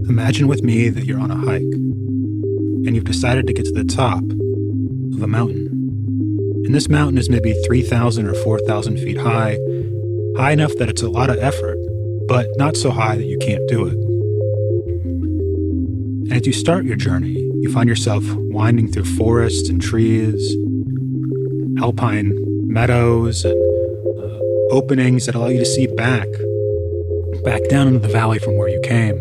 Imagine with me that you're on a hike and you've decided to get to the top of a mountain. And this mountain is maybe 3,000 or 4,000 feet high enough that it's a lot of effort, but not so high that you can't do it. And as you start your journey, you find yourself winding through forests and trees, alpine meadows, and openings that allow you to see back down into the valley from where you came.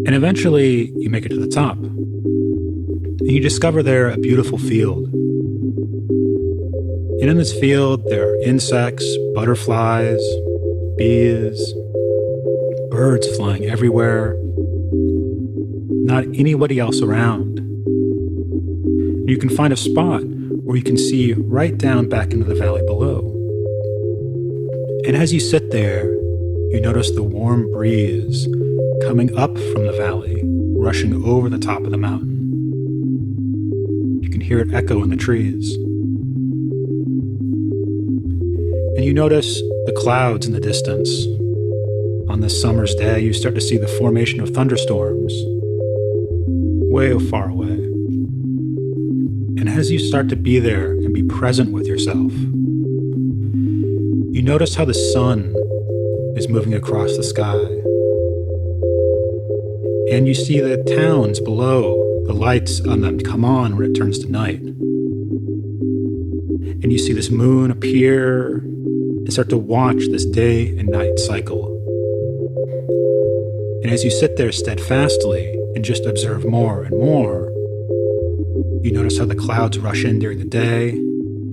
And eventually, you make it to the top. And you discover there a beautiful field. And in this field, there are insects, butterflies, bees, birds flying everywhere. Not anybody else around. And you can find a spot where you can see right down back into the valley below. And as you sit there, you notice the warm breeze coming up from the valley, rushing over the top of the mountain. You can hear it echo in the trees. And you notice the clouds in the distance. On this summer's day, you start to see the formation of thunderstorms way far away. And as you start to be there and be present with yourself, you notice how the sun is moving across the sky. And you see the towns below, the lights on them come on when it turns to night. And you see this moon appear and start to watch this day and night cycle. And as you sit there steadfastly and just observe more and more, you notice how the clouds rush in during the day,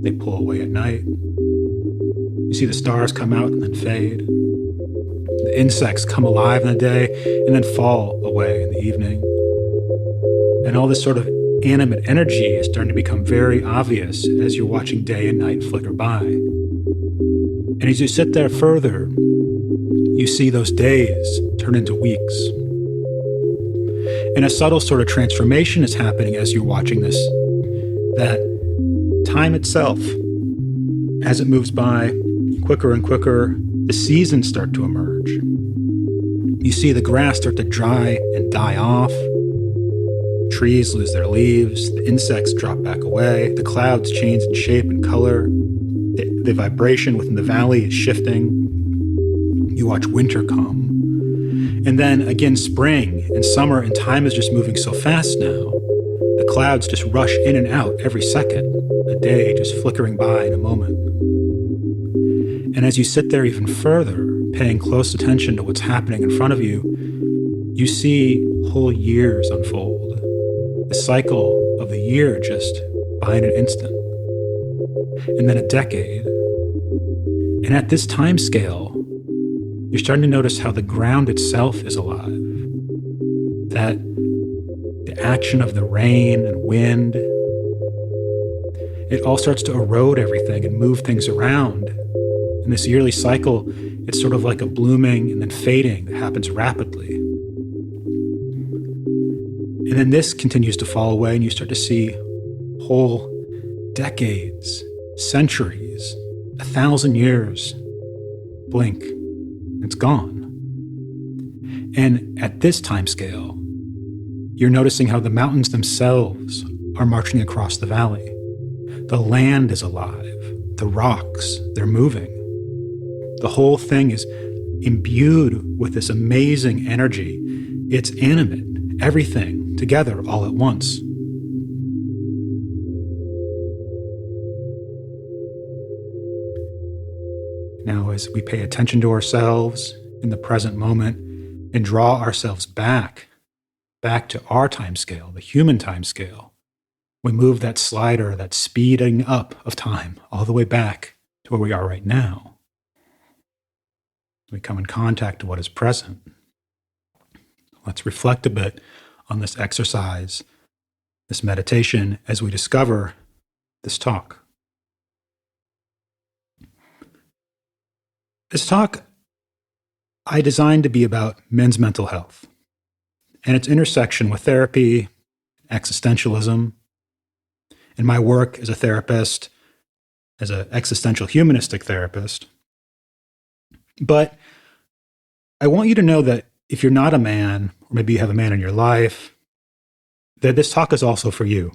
they pull away at night. You see the stars come out and then fade. The insects come alive in the day and then fall away in the evening. And all this sort of animate energy is starting to become very obvious as you're watching day and night flicker by. And as you sit there further, you see those days turn into weeks. And a subtle sort of transformation is happening as you're watching this. That time itself, as it moves by quicker and quicker, the seasons start to emerge. You see the grass start to dry and die off. Trees lose their leaves. The insects drop back away. The clouds change in shape and color. The vibration within the valley is shifting. You watch winter come. And then again, spring and summer, and time is just moving so fast now. The clouds just rush in and out every second. A day just flickering by in a moment. And as you sit there even further, paying close attention to what's happening in front of you, you see whole years unfold. The cycle of the year just by in an instant. And then a decade. And at this time scale, you're starting to notice how the ground itself is alive. That the action of the rain and wind, it all starts to erode everything and move things around. In this yearly cycle, it's sort of like a blooming and then fading that happens rapidly. And then this continues to fall away, and you start to see whole decades, centuries, 1,000 years blink. It's gone. And at this time scale, you're noticing how the mountains themselves are marching across the valley. The land is alive. The rocks, they're moving. The whole thing is imbued with this amazing energy. It's animate, everything together all at once. Now, as we pay attention to ourselves in the present moment and draw ourselves back to our time scale, the human time scale, we move that slider, that speeding up of time, all the way back to where we are right now. We come in contact to what is present. Let's reflect a bit on this exercise, this meditation, as we discover this talk. This talk I designed to be about men's mental health and its intersection with therapy, existentialism, and my work as a therapist, as an existential humanistic therapist. But I want you to know that if you're not a man, or maybe you have a man in your life, that this talk is also for you.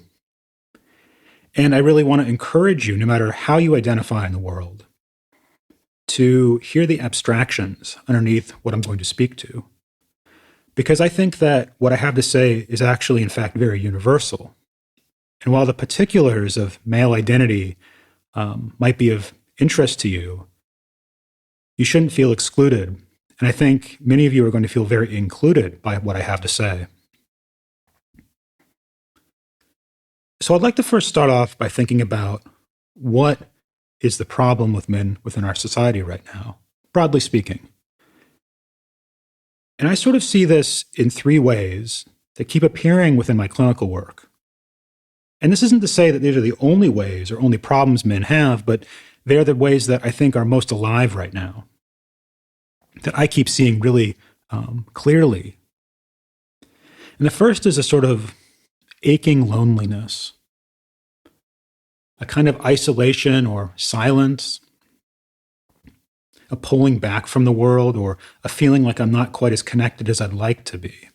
And I really want to encourage you, no matter how you identify in the world, to hear the abstractions underneath what I'm going to speak to. Because I think that what I have to say is actually, in fact, very universal. And while the particulars of male identity might be of interest to you, you shouldn't feel excluded. And I think many of you are going to feel very included by what I have to say. So I'd like to first start off by thinking about what is the problem with men within our society right now, broadly speaking. And I sort of see this in three ways that keep appearing within my clinical work. And this isn't to say that these are the only ways or only problems men have, but they're the ways that I think are most alive right now, that I keep seeing really clearly. And the first is a sort of aching loneliness, a kind of isolation or silence, a pulling back from the world, or a feeling like I'm not quite as connected as I'd like to be.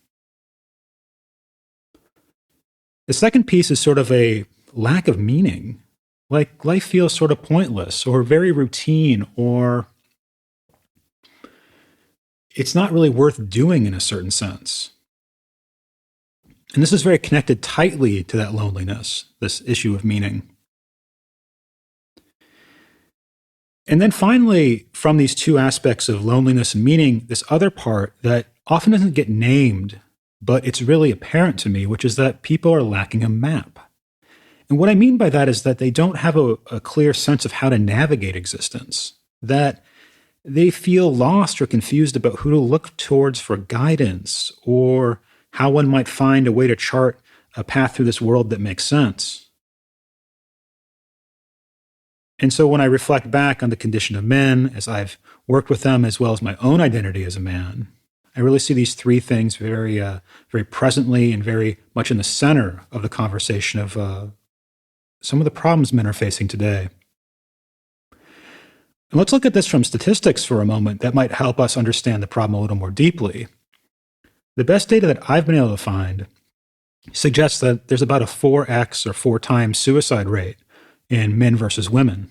The second piece is sort of a lack of meaning, like life feels sort of pointless or very routine, or it's not really worth doing in a certain sense. And this is very connected tightly to that loneliness, this issue of meaning. And then finally, from these two aspects of loneliness and meaning, this other part that often doesn't get named, but it's really apparent to me, which is that people are lacking a map. And what I mean by that is that they don't have a clear sense of how to navigate existence, that they feel lost or confused about who to look towards for guidance, or how one might find a way to chart a path through this world that makes sense. And so when I reflect back on the condition of men, as I've worked with them, as well as my own identity as a man, I really see these three things very, very presently and very much in the center of the conversation of some of the problems men are facing today. And let's look at this from statistics for a moment that might help us understand the problem a little more deeply. The best data that I've been able to find suggests that there's about a 4x or 4 times suicide rate in men versus women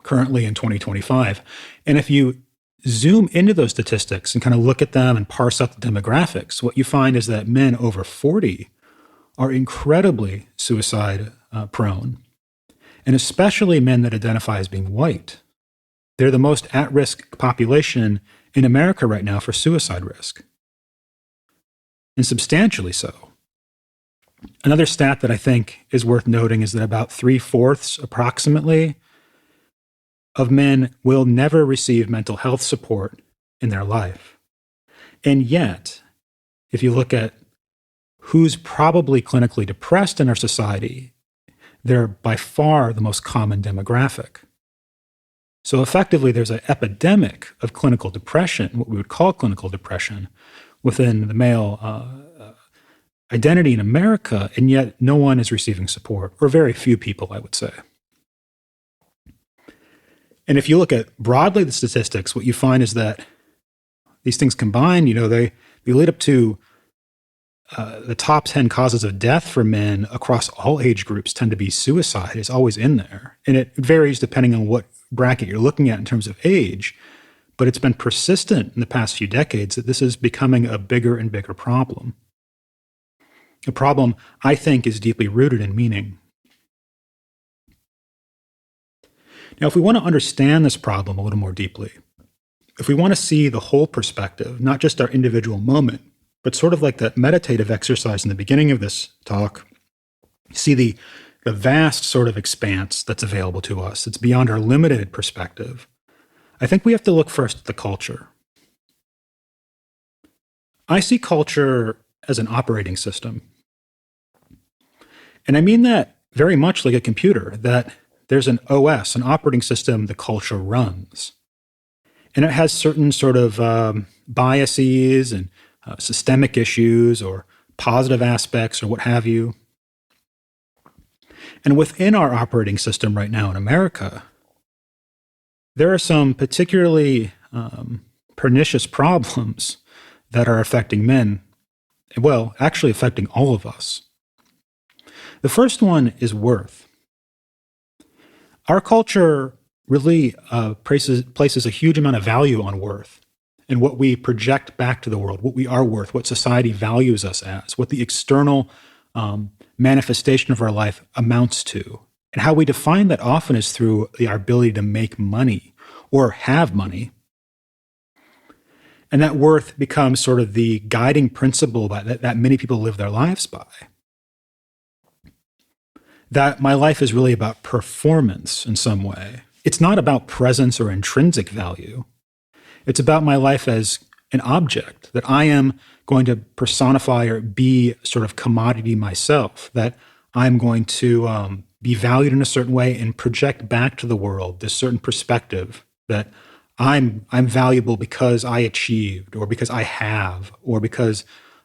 currently in 2025. And if you zoom into those statistics and kind of look at them and parse out the demographics, what you find is that men over 40 are incredibly suicide prone, and especially men that identify as being white. They're the most at-risk population in America right now for suicide risk, and substantially so. Another stat that I think is worth noting is that about 3/4 approximately of men will never receive mental health support in their life. And yet, if you look at who's probably clinically depressed in our society, they're by far the most common demographic. So effectively, there's an epidemic of clinical depression, what we would call clinical depression, within the male identity in America, and yet no one is receiving support, or very few people, I would say. And if you look at broadly the statistics, what you find is that these things combined, they lead up to the top 10 causes of death for men across all age groups tend to be suicide. It's always in there. And it varies depending on what bracket you're looking at in terms of age. But it's been persistent in the past few decades that this is becoming a bigger and bigger problem. A problem I think is deeply rooted in meaning. Now, if we want to understand this problem a little more deeply, if we want to see the whole perspective, not just our individual moment, but sort of like that meditative exercise in the beginning of this talk, see the vast sort of expanse that's available to us. It's beyond our limited perspective. I think we have to look first at the culture. I see culture as an operating system. And I mean that very much like a computer, that there's an OS, an operating system the culture runs. And it has certain sort of biases and systemic issues or positive aspects or what have you. And within our operating system right now in America, there are some particularly pernicious problems that are affecting men, well, actually affecting all of us. The first one is worth. Our culture really places a huge amount of value on worth and what we project back to the world, what we are worth, what society values us as, what the external manifestation of our life amounts to. And how we define that often is through our ability to make money or have money. And that worth becomes sort of the guiding principle that many people live their lives by. That my life is really about performance in some way. It's not about presence or intrinsic value. It's about my life as an object, that I am going to personify or be sort of commodity myself, that I'm going to be valued in a certain way and project back to the world this certain perspective that I'm valuable because I achieved, or because I have, or because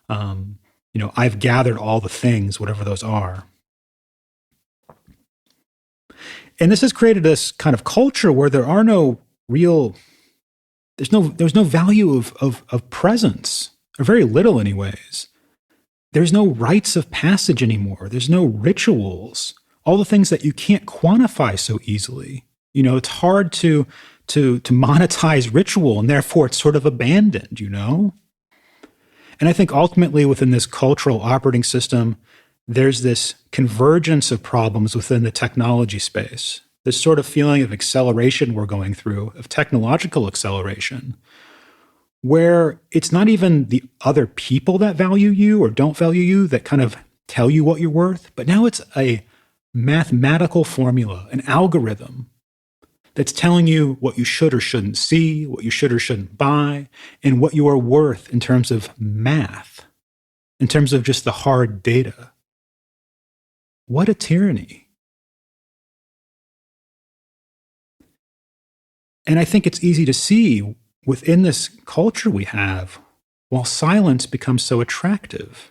I've gathered all the things, whatever those are. And this has created this kind of culture where there are no real, there's no value of presence, or very little anyways. There's no rites of passage anymore. There's no rituals, all the things that you can't quantify so easily. It's hard to monetize ritual, and therefore it's sort of abandoned, And I think ultimately within this cultural operating system, there's this convergence of problems within the technology space, this sort of feeling of acceleration we're going through, of technological acceleration, where it's not even the other people that value you or don't value you that kind of tell you what you're worth, but now it's a mathematical formula, an algorithm that's telling you what you should or shouldn't see, what you should or shouldn't buy, and what you are worth in terms of math, in terms of just the hard data. What a tyranny. And I think it's easy to see within this culture we have, while silence becomes so attractive,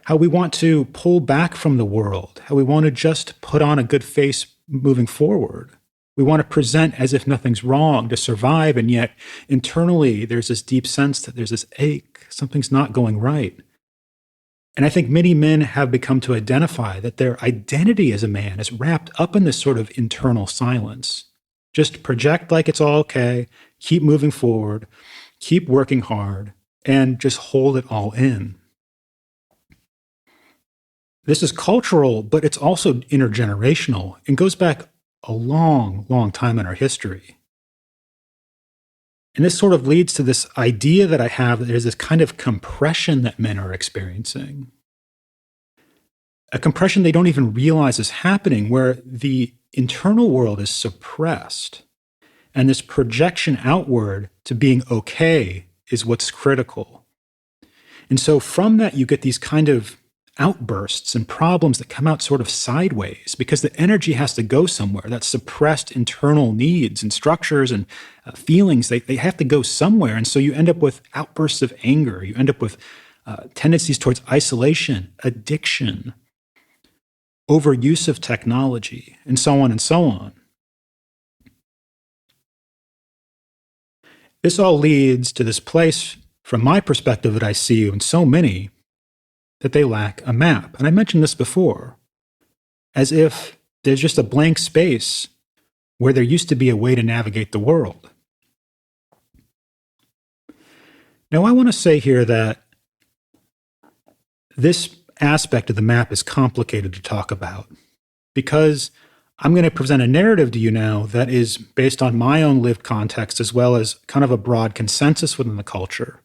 how we want to pull back from the world, how we want to just put on a good face moving forward. We want to present as if nothing's wrong to survive, and yet internally there's this deep sense that there's this ache, something's not going right. And I think many men have become to identify that their identity as a man is wrapped up in this sort of internal silence. Just project like it's all okay, keep moving forward, keep working hard, and just hold it all in. This is cultural, but it's also intergenerational and goes back a long, long time in our history. And this sort of leads to this idea that I have that there's this kind of compression that men are experiencing. A compression they don't even realize is happening, where the internal world is suppressed. And this projection outward to being okay is what's critical. And so from that, you get these kind of outbursts and problems that come out sort of sideways, because the energy has to go somewhere. That suppressed internal needs and structures and feelings, they have to go somewhere. And so you end up with outbursts of anger. You end up with tendencies towards isolation, addiction, overuse of technology, and so on and so on. This all leads to this place, from my perspective, that I see in so many, that they lack a map. And I mentioned this before, as if there's just a blank space where there used to be a way to navigate the world. Now, I want to say here that this aspect of the map is complicated to talk about, because I'm going to present a narrative to you now that is based on my own lived context, as well as kind of a broad consensus within the culture.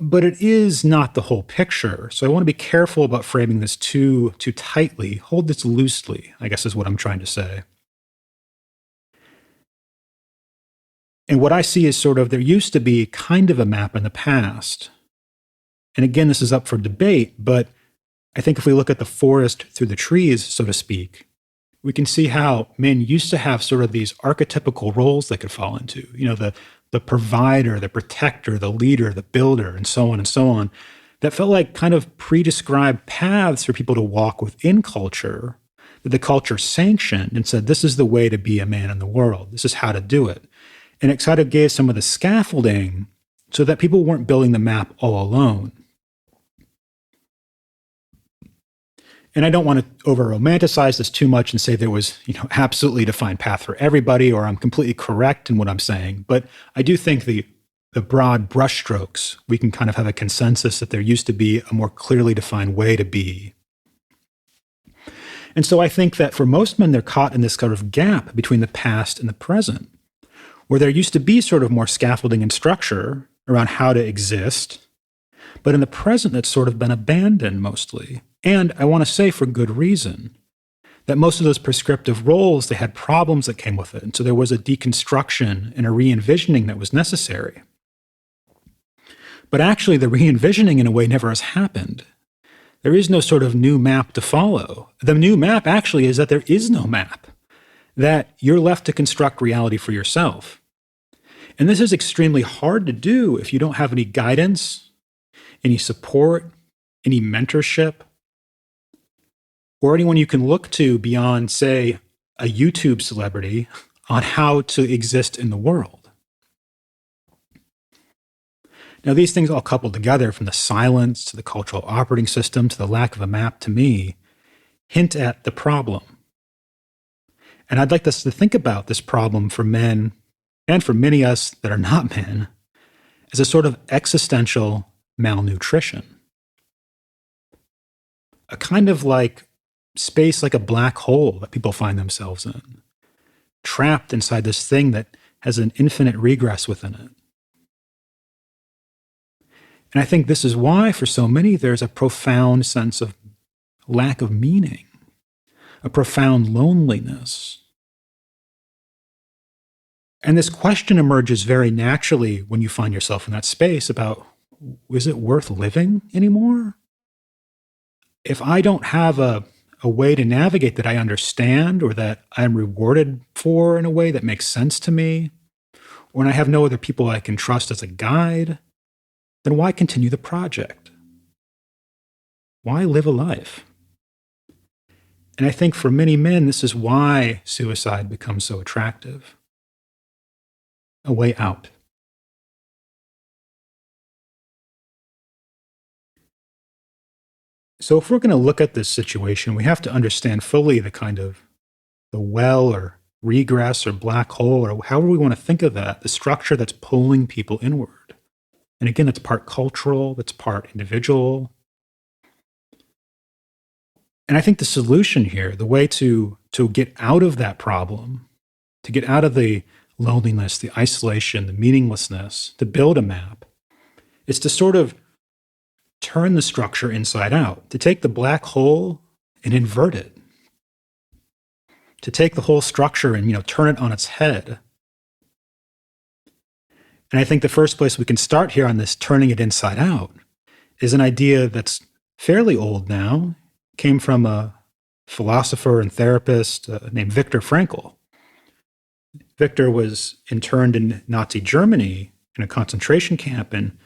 But it is not the whole picture. So I want to be careful about framing this too tightly. Hold this loosely, I guess is what I'm trying to say. And what I see is sort of, there used to be kind of a map in the past. And again, this is up for debate, but I think if we look at the forest through the trees, so to speak, we can see how men used to have sort of these archetypical roles they could fall into. The provider, the protector, the leader, the builder, and so on, that felt like kind of pre-described paths for people to walk within culture, that the culture sanctioned and said, this is the way to be a man in the world. This is how to do it. And it kind of gave some of the scaffolding so that people weren't building the map all alone. And I don't want to over romanticize this too much and say there was, absolutely defined path for everybody, or I'm completely correct in what I'm saying. But I do think the broad brushstrokes, we can kind of have a consensus that there used to be a more clearly defined way to be. And so I think that for most men, they're caught in this sort of gap between the past and the present, where there used to be sort of more scaffolding and structure around how to exist. But in the present, that's sort of been abandoned mostly. And I want to say for good reason that most of those prescriptive roles, they had problems that came with it. And so there was a deconstruction and a re-envisioning that was necessary. But actually, the re-envisioning in a way never has happened. There is no sort of new map to follow. The new map actually is that there is no map, that you're left to construct reality for yourself. And this is extremely hard to do if you don't have any guidance, any support, any mentorship, or anyone you can look to beyond, say, a YouTube celebrity on how to exist in the world. Now, these things all coupled together, from the silence to the cultural operating system to the lack of a map, to me, hint at the problem. And I'd like us to think about this problem for men, and for many of us that are not men, as a sort of existential malnutrition. A kind of like space, like a black hole that people find themselves in, trapped inside this thing that has an infinite regress within it. And I think this is why, for so many, there's a profound sense of lack of meaning, a profound loneliness. And this question emerges very naturally when you find yourself in that space about, is it worth living anymore? If I don't have a way to navigate that I understand, or that I'm rewarded for in a way that makes sense to me, or when I have no other people I can trust as a guide, then why continue the project? Why live a life? And I think for many men, this is why suicide becomes so attractive. A way out. So if we're going to look at this situation, we have to understand fully the kind of the well or regress or black hole, or however we want to think of that, the structure that's pulling people inward. And again, it's part cultural, it's part individual. And I think the solution here, the way to get out of that problem, to get out of the loneliness, the isolation, the meaninglessness, to build a map, is to sort of turn the structure inside out, to take the black hole and invert it, to take the whole structure and turn it on its head. And I think the first place we can start here on this turning it inside out is an idea that's fairly old now, came from a philosopher and therapist named Viktor Frankl. Viktor was interned in Nazi Germany in a concentration camp and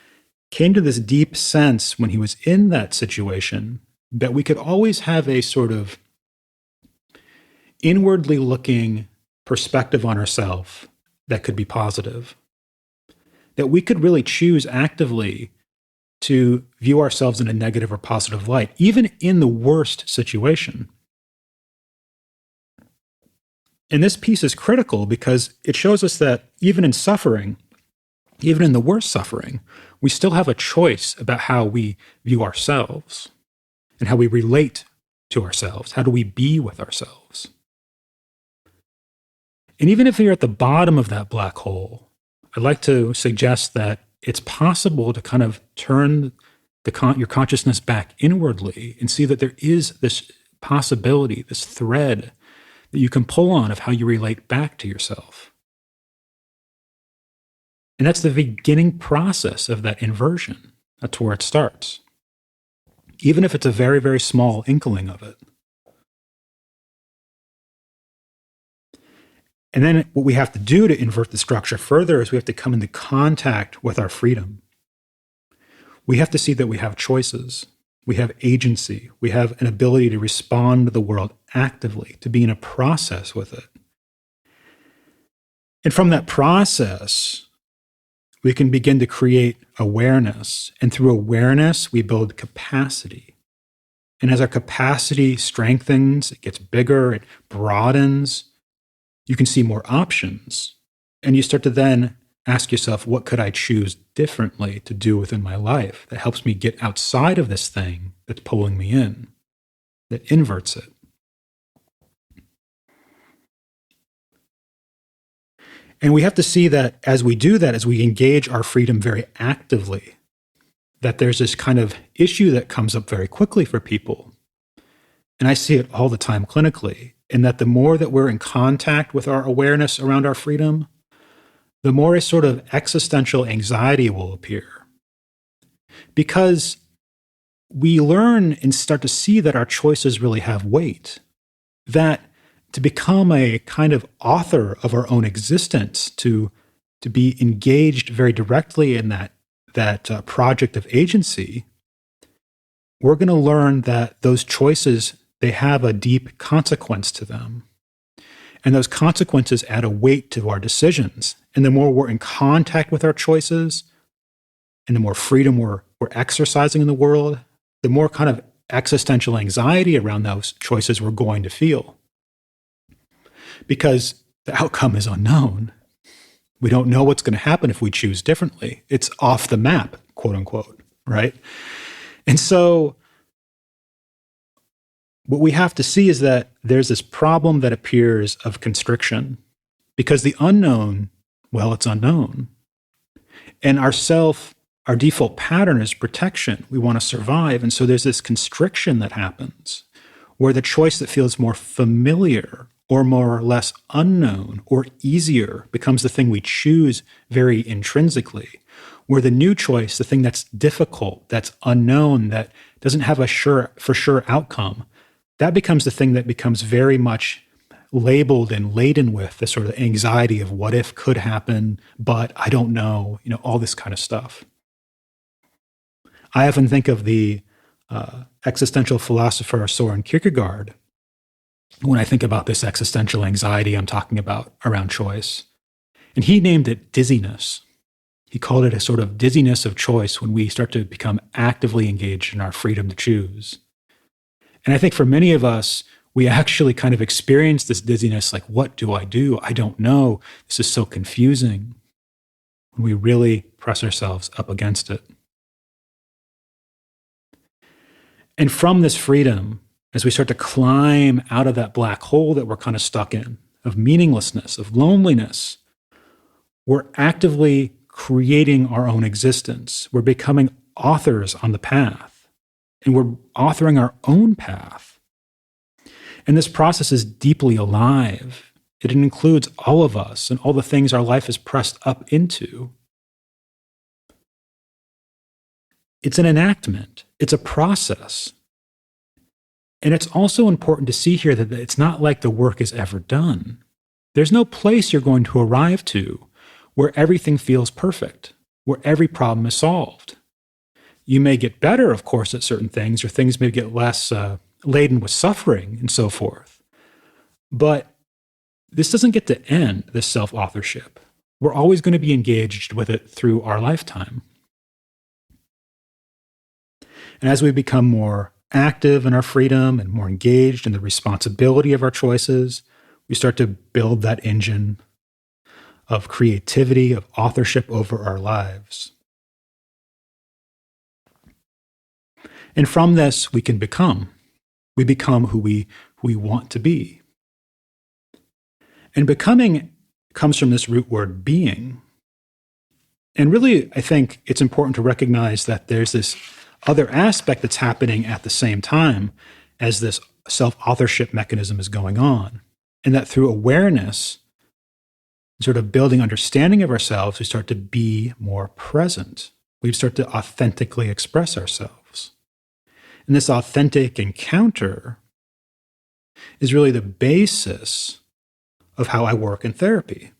came to this deep sense when he was in that situation that we could always have a sort of inwardly looking perspective on ourselves that could be positive. That we could really choose actively to view ourselves in a negative or positive light, even in the worst situation. And this piece is critical because it shows us that even in suffering, even in the worst suffering, we still have a choice about how we view ourselves and how we relate to ourselves. How do we be with ourselves? And even if you're at the bottom of that black hole, I'd like to suggest that it's possible to kind of turn your consciousness back inwardly and see that there is this possibility, this thread that you can pull on of how you relate back to yourself. And that's the beginning process of that inversion. That's where it starts. Even if it's a very, very small inkling of it. And then what we have to do to invert the structure further is we have to come into contact with our freedom. We have to see that we have choices. We have agency. We have an ability to respond to the world actively, to be in a process with it. And from that process, we can begin to create awareness. And through awareness, we build capacity. And as our capacity strengthens, it gets bigger, it broadens, you can see more options. And you start to then ask yourself, what could I choose differently to do within my life that helps me get outside of this thing that's pulling me in, that inverts it? And we have to see that as we do that, as we engage our freedom very actively, that there's this kind of issue that comes up very quickly for people. And I see it all the time clinically, in that the more that we're in contact with our awareness around our freedom, the more a sort of existential anxiety will appear. Because we learn and start to see that our choices really have weight, that to become a kind of author of our own existence, to be engaged very directly in that project of agency, we're going to learn that those choices, they have a deep consequence to them. And those consequences add a weight to our decisions. And the more we're in contact with our choices, and the more freedom we're exercising in the world, the more kind of existential anxiety around those choices we're going to feel. Because the outcome is unknown. We don't know what's going to happen if we choose differently. It's off the map, quote unquote, right? And so what we have to see is that there's this problem that appears of constriction, because the unknown, well, it's unknown. And our default pattern is protection. We want to survive. And so there's this constriction that happens where the choice that feels more familiar or more or less unknown or easier becomes the thing we choose very intrinsically, where the new choice, the thing that's difficult, that's unknown, that doesn't have a for sure outcome, that becomes the thing that becomes very much labeled and laden with the sort of anxiety of what if could happen, but I don't know, all this kind of stuff. I often think of the existential philosopher Soren Kierkegaard when I think about this existential anxiety I'm talking about around choice. And he named it dizziness. He called it a sort of dizziness of choice when we start to become actively engaged in our freedom to choose. And I think for many of us, we actually kind of experience this dizziness, like, what do? I don't know. This is so confusing, when we really press ourselves up against it. And from this freedom, as we start to climb out of that black hole that we're kind of stuck in, of meaninglessness, of loneliness, we're actively creating our own existence. We're becoming authors on the path, and we're authoring our own path. And this process is deeply alive. It includes all of us and all the things our life is pressed up into. It's an enactment. It's a process. And it's also important to see here that it's not like the work is ever done. There's no place you're going to arrive to where everything feels perfect, where every problem is solved. You may get better, of course, at certain things, or things may get less laden with suffering and so forth. But this doesn't get to end, this self-authorship. We're always going to be engaged with it through our lifetime. And as we become more active in our freedom and more engaged in the responsibility of our choices, we start to build that engine of creativity, of authorship over our lives. And from this, we can become. We become who we want to be. And becoming comes from this root word being. And really, I think it's important to recognize that there's this other aspect that's happening at the same time as this self-authorship mechanism is going on. And that through awareness, sort of building understanding of ourselves, we start to be more present. We start to authentically express ourselves. And this authentic encounter is really the basis of how I work in therapy.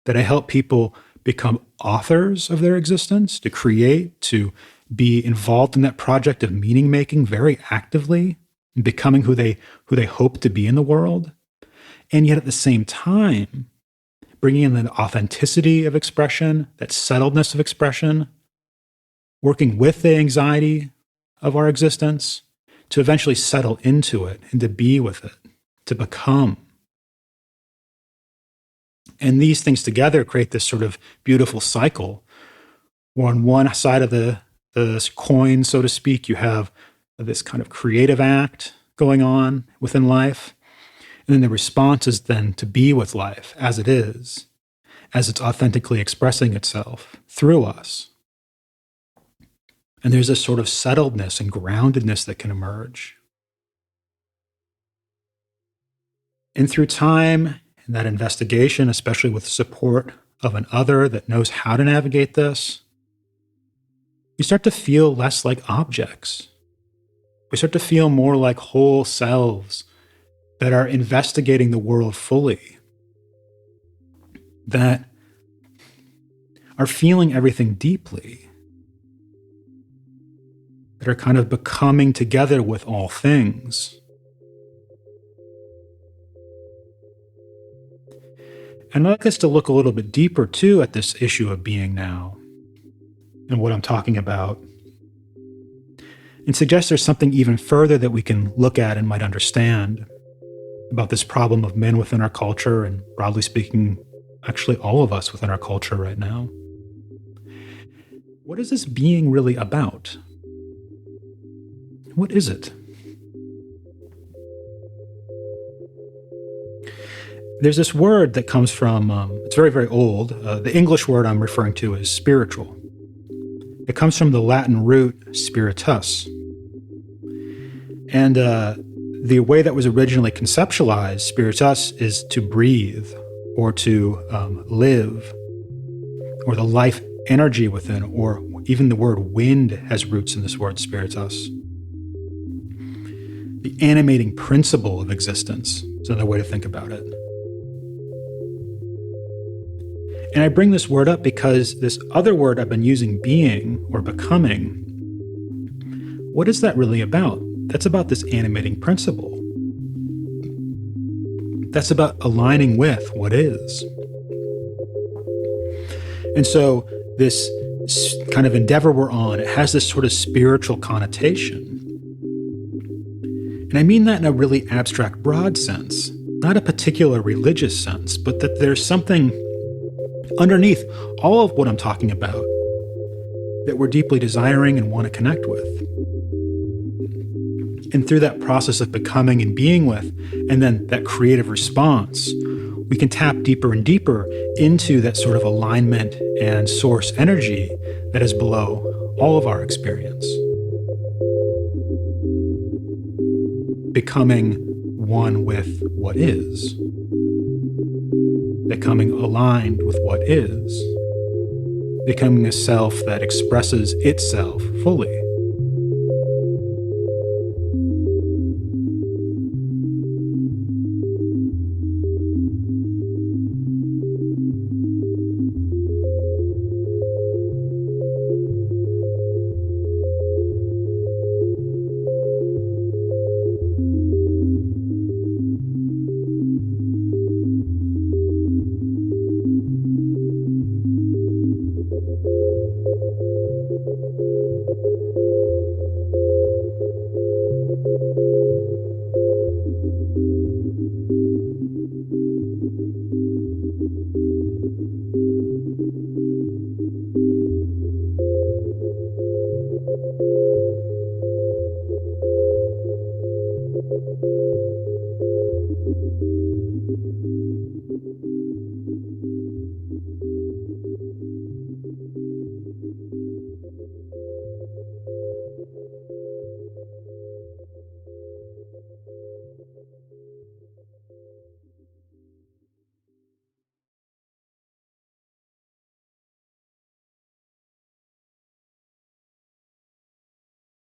That I help people become authors of their existence, to create, to be involved in that project of meaning making very actively, and becoming who they hope to be in the world. And yet at the same time, bringing in the authenticity of expression, that settledness of expression, working with the anxiety of our existence to eventually settle into it and to be with it, to become. And these things together create this sort of beautiful cycle where on one side of the coin, so to speak, you have this kind of creative act going on within life. And then the response is then to be with life as it is, as it's authentically expressing itself through us. And there's this sort of settledness and groundedness that can emerge. And through time and that investigation, especially with the support of an other that knows how to navigate this, we start to feel less like objects. We start to feel more like whole selves that are investigating the world fully, that are feeling everything deeply, that are kind of becoming together with all things. And I'd like us to look a little bit deeper, too, at this issue of being now and what I'm talking about, and suggest there's something even further that we can look at and might understand about this problem of men within our culture, and broadly speaking, actually all of us within our culture right now. What is this being really about? What is it? There's this word that comes from, it's very, very old. The English word I'm referring to is spiritual. It comes from the Latin root spiritus. And the way that was originally conceptualized, spiritus, is to breathe or to live, or the life energy within, or even the word wind has roots in this word spiritus. The animating principle of existence is another way to think about it. And I bring this word up because this other word I've been using, being or becoming, what is that really about? That's about this animating principle. That's about aligning with what is. And so this kind of endeavor we're on, it has this sort of spiritual connotation. And I mean that in a really abstract, broad sense, not a particular religious sense, but that there's something underneath all of what I'm talking about that we're deeply desiring and want to connect with. And through that process of becoming and being with, and then that creative response, we can tap deeper and deeper into that sort of alignment and source energy that is below all of our experience. Becoming one with what is. Becoming aligned with what is. Becoming a self that expresses itself fully.